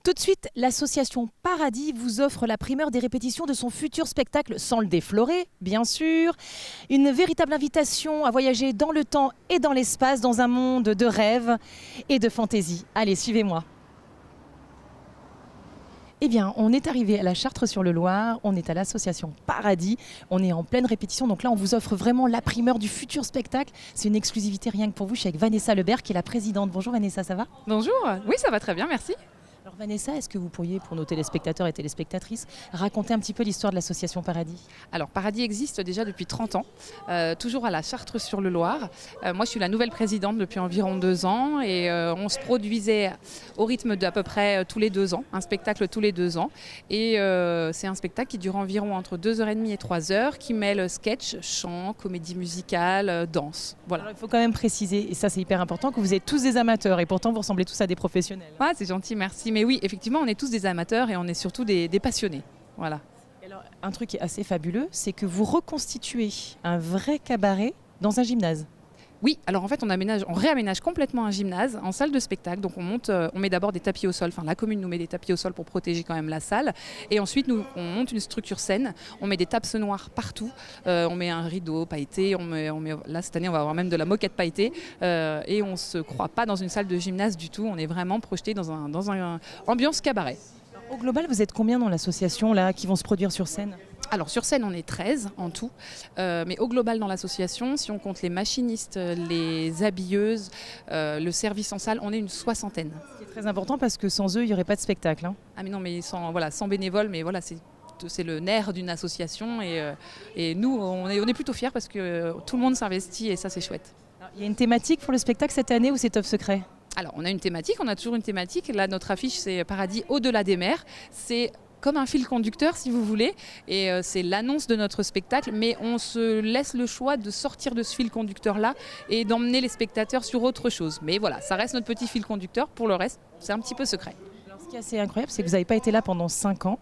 Tout de suite, l'association Paradis vous offre la primeur des répétitions de son futur spectacle, sans le déflorer, bien sûr. Une véritable invitation à voyager dans le temps et dans l'espace, dans un monde de rêves et de fantaisie. Allez, suivez-moi. Eh bien, on est arrivé à la Chartre-sur-le-Loir, on est à l'association Paradis, on est en pleine répétition, donc là on vous offre vraiment la primeur du futur spectacle. C'est une exclusivité rien que pour vous, je suis avec Vanessa Lebert qui est la présidente. Bonjour Vanessa, ça va? Bonjour, oui ça va très bien, merci. Alors Vanessa, est-ce que vous pourriez, pour nos téléspectateurs et téléspectatrices, raconter un petit peu l'histoire de l'association Paradis? Alors Paradis existe déjà depuis 30 ans, toujours à la Chartre-sur-le-Loir. Moi je suis la nouvelle présidente depuis environ 2 ans et on se produisait au rythme d'à peu près tous les 2 ans, un spectacle tous les 2 ans. Et c'est un spectacle qui dure environ entre 2h30 et 3h, qui mêle sketch, chant, comédie musicale, danse. Voilà. Alors, il faut quand même préciser, et ça c'est hyper important, que vous êtes tous des amateurs et pourtant vous ressemblez tous à des professionnels. Ah, c'est gentil, merci. Mais oui, effectivement, on est tous des amateurs et on est surtout des passionnés. Voilà. Et alors, un truc qui est assez fabuleux, c'est que vous reconstituez un vrai cabaret dans un gymnase. Oui, alors en fait on réaménage complètement un gymnase en salle de spectacle. Donc on met d'abord des tapis au sol, enfin la commune nous met des tapis au sol pour protéger quand même la salle. Et ensuite on monte une structure saine, on met des tapes noires partout, on met un rideau pailleté, là cette année on va avoir même de la moquette pailletée et on ne se croit pas dans une salle de gymnase du tout, on est vraiment projeté dans un ambiance cabaret. Au global, vous êtes combien dans l'association là qui vont se produire sur scène? Alors sur scène on est 13 en tout, mais au global dans l'association, si on compte les machinistes, les habilleuses, le service en salle, on est une 60aine. C'est très important parce que sans eux il n'y aurait pas de spectacle. Hein. Ah mais non, mais sans bénévoles, mais voilà, c'est le nerf d'une association et nous on est plutôt fiers parce que tout le monde s'investit et ça c'est chouette. Alors, il y a une thématique pour le spectacle cette année ou c'est top secret? Alors on a une thématique, on a toujours une thématique. Là notre affiche c'est Paradis au-delà des mers. C'est comme un fil conducteur si vous voulez, et c'est l'annonce de notre spectacle, mais on se laisse le choix de sortir de ce fil conducteur-là et d'emmener les spectateurs sur autre chose. Mais voilà, ça reste notre petit fil conducteur, pour le reste, c'est un petit peu secret. Alors, ce qui est assez incroyable, c'est que vous n'avez pas été là pendant 5 ans.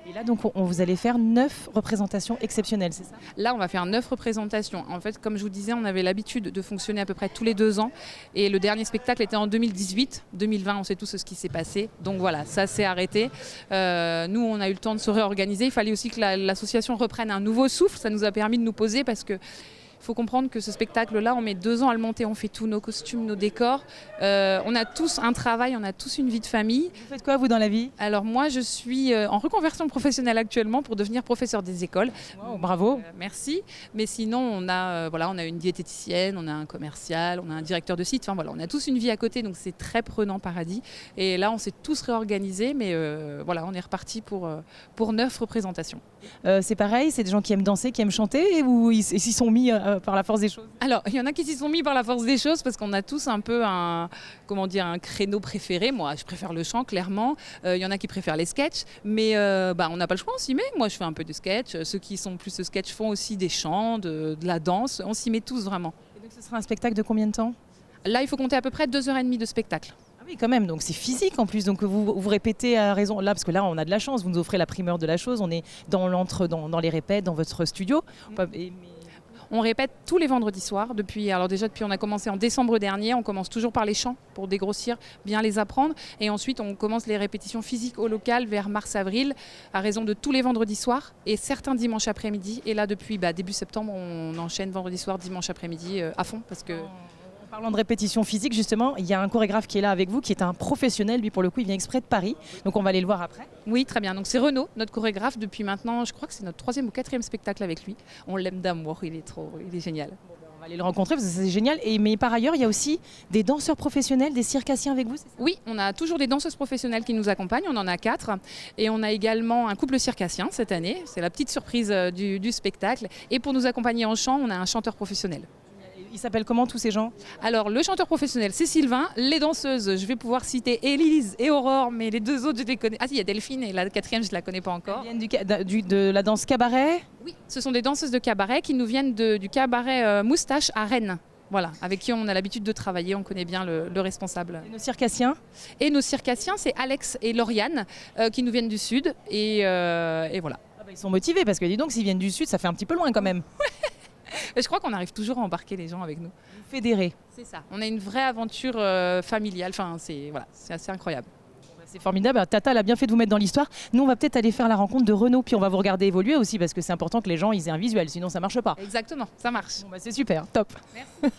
Et là, donc, vous allez faire 9 représentations exceptionnelles, c'est ça? Là, on va faire 9 représentations. En fait, comme je vous disais, on avait l'habitude de fonctionner à peu près tous les 2 ans. Et le dernier spectacle était en 2018. 2020, on sait tous ce qui s'est passé. Donc voilà, ça s'est arrêté. Nous, on a eu le temps de se réorganiser. Il fallait aussi que l'association reprenne un nouveau souffle. Ça nous a permis de nous poser parce que il faut comprendre que ce spectacle-là, on met 2 ans à le monter, on fait tous nos costumes, nos décors. On a tous un travail, on a tous une vie de famille. Vous faites quoi, vous, dans la vie? Alors moi, je suis en reconversion professionnelle actuellement pour devenir professeur des écoles. Wow, bravo. Merci. Mais sinon, on a une diététicienne, on a un commercial, on a un directeur de site. Enfin voilà, on a tous une vie à côté, donc c'est très prenant, Paradis. Et là, on s'est tous réorganisés, mais voilà, on est reparti pour 9 représentations. C'est pareil, c'est des gens qui aiment danser, qui aiment chanter, ou ils s'y sont mis par la force des choses? Alors, il y en a qui s'y sont mis par la force des choses parce qu'on a tous un peu un créneau préféré. Moi, je préfère le chant, clairement. Il y en a qui préfèrent les sketchs, mais on n'a pas le choix, on s'y met. Moi, je fais un peu de sketch. Ceux qui sont plus de sketch font aussi des chants, de la danse. On s'y met tous vraiment. Et donc, ce sera un spectacle de combien de temps? Là, il faut compter à peu près 2h30 de spectacle. Ah oui, quand même, donc c'est physique en plus, donc vous répétez à raison, là, parce que là on a de la chance, vous nous offrez la primeur de la chose, on est dans les répètes, dans votre studio. On répète tous les vendredis soirs, depuis on a commencé en décembre dernier, on commence toujours par les chants pour dégrossir, bien les apprendre, et ensuite on commence les répétitions physiques au local vers mars-avril, à raison de tous les vendredis soirs, et certains dimanches après-midi, et là depuis début septembre, on enchaîne vendredi soir, dimanche après-midi à fond, parce que... En parlant de répétition physique, justement, il y a un chorégraphe qui est là avec vous, qui est un professionnel. Lui, pour le coup, il vient exprès de Paris. Donc, on va aller le voir après. Oui, très bien. Donc, c'est Renaud, notre chorégraphe, depuis maintenant, je crois que c'est notre 3e ou 4e spectacle avec lui. On l'aime d'amour, il est génial. On va aller le rencontrer parce que c'est génial. Mais par ailleurs, il y a aussi des danseurs professionnels, des circassiens avec vous, c'est ça? Oui, on a toujours des danseuses professionnelles qui nous accompagnent. On en a 4. Et on a également un couple circassien cette année. C'est la petite surprise du spectacle. Et pour nous accompagner en chant, on a un chanteur professionnel. Ils s'appellent comment tous ces gens? Alors le chanteur professionnel c'est Sylvain, les danseuses je vais pouvoir citer Élise et Aurore, mais les 2 autres je les connais. Ah si, il y a Delphine et la 4e je ne la connais pas encore. Ils viennent de la danse cabaret? Oui, ce sont des danseuses de cabaret qui nous viennent du cabaret Moustache à Rennes. Voilà, avec qui on a l'habitude de travailler, on connaît bien le responsable. Et nos circassiens? Et nos circassiens c'est Alex et Lauriane qui nous viennent du sud et voilà. Ah bah, ils sont motivés parce que dis donc s'ils viennent du sud ça fait un petit peu loin quand même. Je crois qu'on arrive toujours à embarquer les gens avec nous. Vous fédérez. C'est ça. On a une vraie aventure familiale. Enfin, c'est assez incroyable. C'est formidable. Alors, Tata elle a bien fait de vous mettre dans l'histoire. Nous, on va peut-être aller faire la rencontre de Renaud, puis on va vous regarder évoluer aussi, parce que c'est important que les gens ils aient un visuel, sinon ça marche pas. Exactement, ça marche. Bon, bah, c'est super, top. Merci.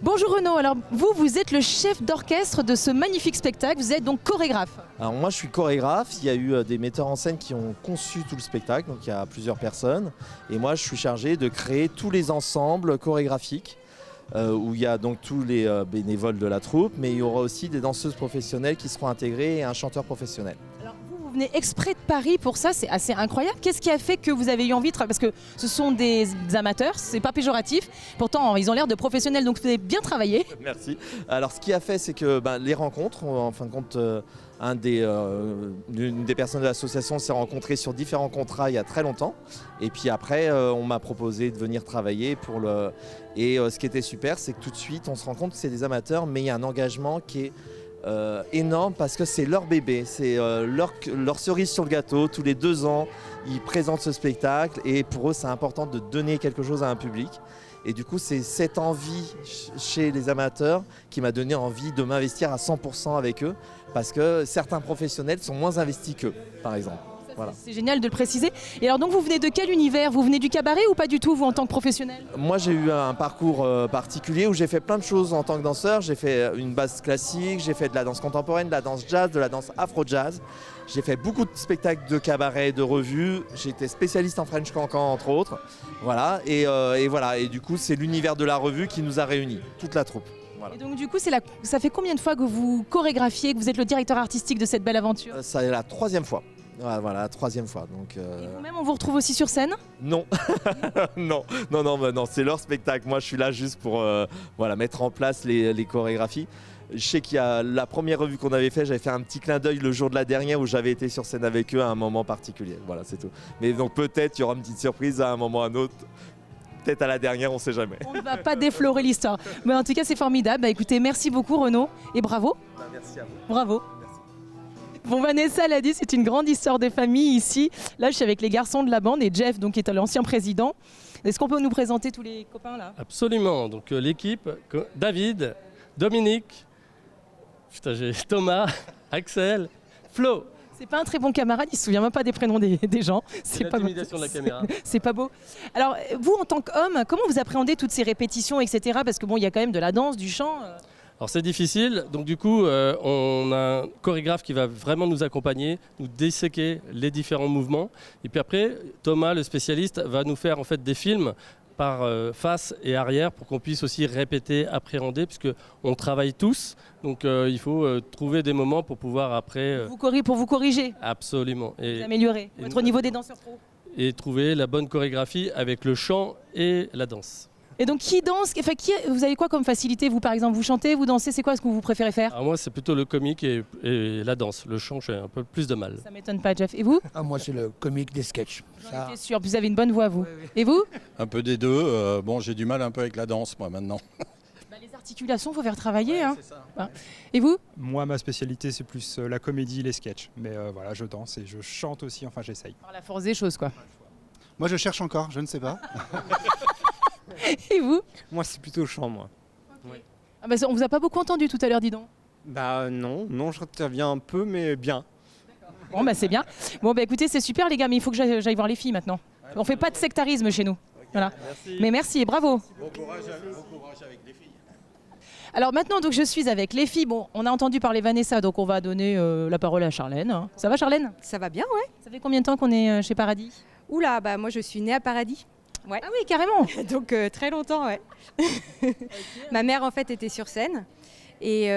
Bonjour Renaud, alors vous êtes le chef d'orchestre de ce magnifique spectacle, vous êtes donc chorégraphe. Alors moi je suis chorégraphe, il y a eu des metteurs en scène qui ont conçu tout le spectacle, donc il y a plusieurs personnes. Et moi je suis chargé de créer tous les ensembles chorégraphiques, où il y a donc tous les bénévoles de la troupe, mais il y aura aussi des danseuses professionnelles qui seront intégrées et un chanteur professionnel. Alors vous venez exprès de Paris pour ça, c'est assez incroyable. Qu'est-ce qui a fait que vous avez eu envie de parce que ce sont des amateurs, c'est pas péjoratif, pourtant ils ont l'air de professionnels, donc vous avez bien travaillé. Merci. Alors ce qui a fait c'est que les rencontres, en fin de compte une des personnes de l'association s'est rencontrée sur différents contrats il y a très longtemps. Et puis après, on m'a proposé de venir travailler pour le... Et ce qui était super, c'est que tout de suite, on se rend compte que c'est des amateurs, mais il y a un engagement qui est énorme parce que c'est leur bébé, c'est leur cerise sur le gâteau. Tous les 2 ans, ils présentent ce spectacle et pour eux, c'est important de donner quelque chose à un public. Et du coup, c'est cette envie chez les amateurs qui m'a donné envie de m'investir à 100% avec eux parce que certains professionnels sont moins investis qu'eux, par exemple. Voilà. C'est génial de le préciser. Et alors donc vous venez de quel univers? Vous venez du cabaret ou pas du tout, vous, en tant que professionnel? Moi j'ai eu un parcours particulier où j'ai fait plein de choses en tant que danseur. J'ai fait une base classique, j'ai fait de la danse contemporaine, de la danse jazz, de la danse afro-jazz. J'ai fait beaucoup de spectacles de cabaret, de revues. J'étais spécialiste en French Cancan entre autres. Voilà. Et voilà. Et du coup c'est l'univers de la revue qui nous a réunis, toute la troupe. Voilà. Et donc du coup, ça fait combien de fois que vous chorégraphiez, que vous êtes le directeur artistique de cette belle aventure? Ça est la 3e fois. Voilà, la 3e fois. Donc, Et vous-même, on vous retrouve aussi sur scène? Non, non, c'est leur spectacle. Moi, je suis là juste pour mettre en place les chorégraphies. Je sais qu'il y a la première revue qu'on avait fait, j'avais fait un petit clin d'œil le jour de la dernière où j'avais été sur scène avec eux à un moment particulier. Voilà, c'est tout. Mais donc peut-être il y aura une petite surprise à un moment ou à un autre. Peut-être à la dernière, on ne sait jamais. On ne va pas déflorer l'histoire. Mais en tout cas, c'est formidable. Bah, écoutez, merci beaucoup Renaud et bravo. Merci à vous. Bravo. Bon, Vanessa l'a dit, c'est une grande histoire de famille ici. Là, je suis avec les garçons de la bande et Jeff, donc, qui est l'ancien président. Est-ce qu'on peut nous présenter tous les copains là? Absolument. Donc l'équipe, David, Dominique, j'ai Thomas, Axel, Flo. C'est pas un très bon camarade, il se souvient même pas des prénoms des gens. C'est pas l'intimidation de la caméra. C'est pas beau. Alors, vous, en tant qu'homme, comment vous appréhendez toutes ces répétitions, etc. Parce que bon, il y a quand même de la danse, du chant. Alors c'est difficile, donc du coup on a un chorégraphe qui va vraiment nous accompagner, nous disséquer les différents mouvements. Et puis après, Thomas, le spécialiste, va nous faire en fait des films par face et arrière pour qu'on puisse aussi répéter, appréhender, puisqu'on travaille tous. Donc il faut trouver des moments pour pouvoir après... Pour vous corriger. Absolument. Et vous améliorer, pour être au niveau des danseurs pro. Et trouver la bonne chorégraphie avec le chant et la danse. Et donc qui danse, enfin, vous avez quoi comme facilité? Vous par exemple, vous chantez, vous dansez, c'est quoi ce que vous préférez faire? Alors moi c'est plutôt le comique et la danse. Le chant j'ai un peu plus de mal. Ça m'étonne pas, Jeff. Et vous? Moi c'est le comique des sketchs. J'en étais sûre, vous avez une bonne voix vous. Oui. Et vous? Un peu des deux. Bon, j'ai du mal un peu avec la danse moi maintenant. Les articulations, il faut faire travailler. Ouais, hein. C'est ça. Bah. Et vous? Moi, ma spécialité, c'est plus la comédie, les sketchs. Mais voilà, je danse et je chante aussi, enfin j'essaye. Par la force des choses, quoi. Moi, je cherche encore, je ne sais pas. Et vous? Moi, c'est plutôt chant, moi. Okay. Oui. Ah bah, on vous a pas beaucoup entendu tout à l'heure, dis donc. Bah non, je interviens un peu, mais bien. Bon, bah c'est bien. Bon, bah écoutez, c'est super les gars, mais il faut que j'aille voir les filles maintenant. On fait pas de sectarisme chez nous. Okay, voilà. Merci. Mais merci et bravo. Bon courage avec les filles. Alors maintenant, donc, je suis avec les filles. Bon, on a entendu parler Vanessa, donc on va donner la parole à Charlène. Hein. Ça va, Charlène? Ça va bien, ouais. Ça fait combien de temps qu'on est chez Paradis? Oula, bah moi je suis née à Paradis. Ouais. Ah oui, carrément. Donc très longtemps, ouais. Okay. Ma mère en fait était sur scène et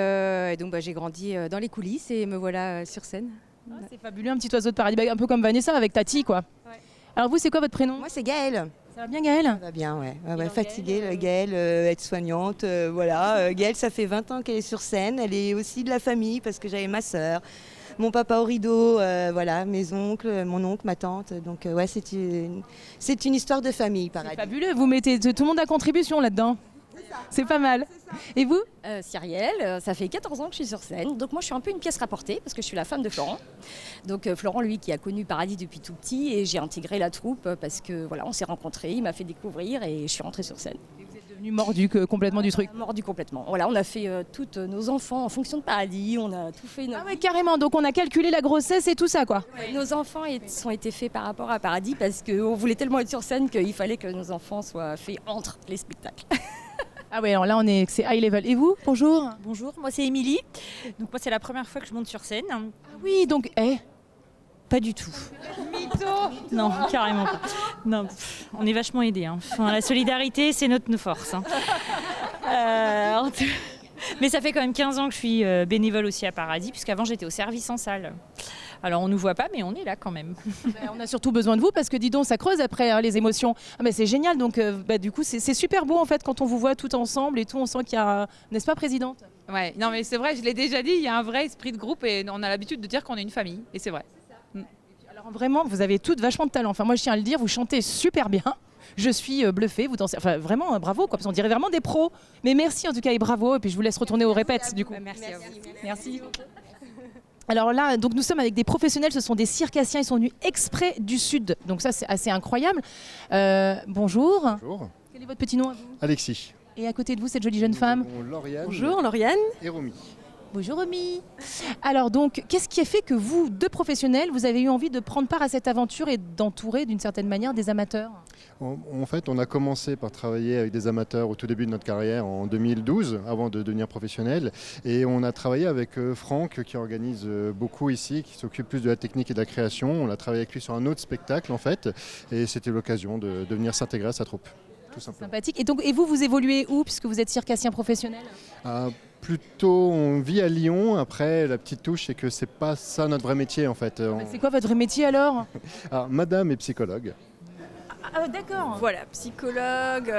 donc j'ai grandi dans les coulisses et me voilà sur scène. Ah, c'est fabuleux, un petit oiseau de paradis, un peu comme Vanessa avec Tati, quoi. Ouais. Alors vous, c'est quoi votre prénom? Moi, c'est Gaëlle. Ça va bien, Gaëlle? Ça va bien, ouais. Fatiguée, Gaëlle, aide-soignante, voilà. Gaëlle, ça fait 20 ans qu'elle est sur scène. Elle est aussi de la famille parce que j'avais ma sœur, mon papa au rideau, voilà, mes oncles, mon oncle, ma tante. Donc ouais, c'est une histoire de famille, pareil. C'est fabuleux, vous mettez tout le monde à contribution là-dedans. C'est pas mal. Et vous? Cyrielle, ça fait 14 ans que je suis sur scène, donc moi je suis un peu une pièce rapportée parce que je suis la femme de Florent. Donc Florent, lui, qui a connu Paradis depuis tout petit, et j'ai intégré la troupe parce que voilà, on s'est rencontrés, il m'a fait découvrir et je suis rentrée sur scène. Et vous êtes Devenu mordu complètement du truc. Mordu complètement. Voilà, on a fait toutes nos enfants en fonction de Paradis, on a tout fait. Ah ouais, carrément, donc on a calculé la grossesse et tout ça, quoi. Ouais, nos enfants ont été faits par rapport à Paradis parce qu'on voulait tellement être sur scène qu'il fallait que nos enfants soient faits entre les spectacles. Ah ouais, alors là c'est high level. Et vous, bonjour? Bonjour, moi c'est Émilie. Donc moi c'est la première fois que je monte sur scène. Ah oui, donc pas du tout. Mytho. Non, carrément pas. Non, on est vachement aidés. Enfin, la solidarité, c'est notre force. Mais ça fait quand même 15 ans que je suis bénévole aussi à Paradis, puisqu'avant j'étais au service en salle. Alors on nous voit pas, mais on est là quand même. On a surtout besoin de vous parce que dis donc, ça creuse après les émotions. Ah, mais c'est génial, donc du coup c'est super beau en fait quand on vous voit tout ensemble et tout, on sent qu'il y a, n'est-ce pas, présidente? Ouais, non mais c'est vrai, je l'ai déjà dit, il y a un vrai esprit de groupe et on a l'habitude de dire qu'on est une famille, et c'est vrai. Alors vraiment, vous avez toutes vachement de talent. Enfin, moi je tiens à le dire, vous chantez super bien. Je suis bluffée, vous dansez. Enfin, vraiment, bravo, quoi, parce qu'on dirait vraiment des pros. Mais merci en tout cas et bravo. Et puis je vous laisse retourner aux répètes du coup. Merci à vous. Merci. Alors là, donc nous sommes avec des professionnels, ce sont des circassiens, ils sont venus exprès du Sud. Donc ça, c'est assez incroyable. Bonjour. Bonjour. Quel est votre petit nom à vous? Alexis. Et à côté de vous, cette jolie jeune femme? Lauriane. Bonjour, Lauriane. Et Romy. Bonjour Romy. Alors donc, qu'est-ce qui a fait que vous, deux professionnels, vous avez eu envie de prendre part à cette aventure et d'entourer d'une certaine manière des amateurs? En fait, on a commencé par travailler avec des amateurs au tout début de notre carrière en 2012, avant de devenir professionnel. Et on a travaillé avec Franck, qui organise beaucoup ici, qui s'occupe plus de la technique et de la création. On a travaillé avec lui sur un autre spectacle, en fait. Et c'était l'occasion de venir s'intégrer à sa troupe. Tout simplement. Sympathique. Et donc, et vous évoluez où, puisque vous êtes circassien professionnel? Plutôt, on vit à Lyon. Après, la petite touche, c'est que c'est pas ça notre vrai métier, en fait. C'est quoi votre vrai métier alors? Alors, madame est psychologue. Ah, d'accord. Voilà, psychologue,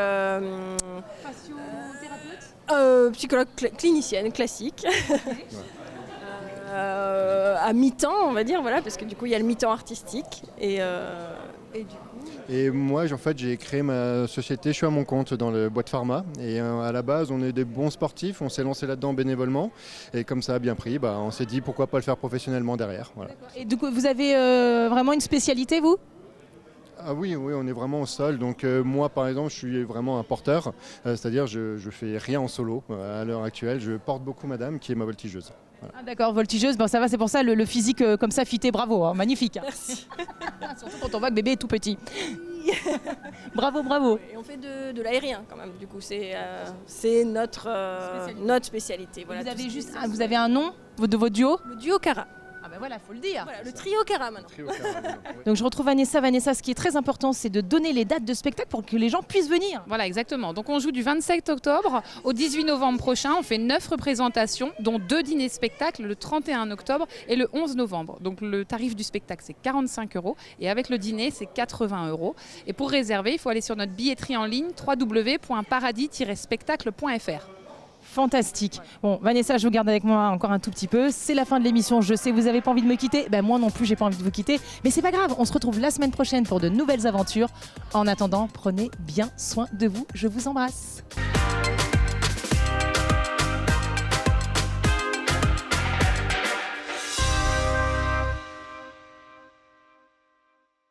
psychologue clinicienne classique. À mi-temps, on va dire, voilà, parce que du coup il y a le mi-temps artistique et du coup. Et moi, en fait, j'ai créé ma société, je suis à mon compte dans le bois de pharma. Et à la base, on est des bons sportifs, on s'est lancé là-dedans bénévolement. Et comme ça a bien pris, on s'est dit pourquoi pas le faire professionnellement derrière. Voilà. Et du coup, vous avez vraiment une spécialité, vous? Ah oui, on est vraiment au sol. Donc moi, par exemple, je suis vraiment un porteur. C'est-à-dire, je fais rien en solo à l'heure actuelle. Je porte beaucoup madame, qui est ma voltigeuse. Voilà. Ah, d'accord, voltigeuse, ça va, c'est pour ça le physique comme ça fité, bravo, hein, magnifique. Merci. Surtout quand on voit que bébé est tout petit. Bravo. Et on fait de l'aérien quand même, du coup c'est notre spécialité. Voilà, vous avez un nom de votre duo? Le duo Cara. Ah ben voilà, faut le dire. Voilà, le trio Cara maintenant. Donc je retrouve Vanessa. Vanessa, ce qui est très important, c'est de donner les dates de spectacle pour que les gens puissent venir. Voilà, exactement. Donc on joue du 27 octobre au 18 novembre prochain. On fait 9 représentations, dont 2 dîners spectacles le 31 octobre et le 11 novembre. Donc le tarif du spectacle, c'est 45 € et avec le dîner, c'est 80 €. Et pour réserver, il faut aller sur notre billetterie en ligne www.paradis-spectacle.fr. Fantastique. Bon, Vanessa, je vous garde avec moi encore un tout petit peu. C'est la fin de l'émission. Je sais, vous n'avez pas envie de me quitter. Moi non plus, j'ai pas envie de vous quitter. Mais c'est pas grave. On se retrouve la semaine prochaine pour de nouvelles aventures. En attendant, prenez bien soin de vous. Je vous embrasse.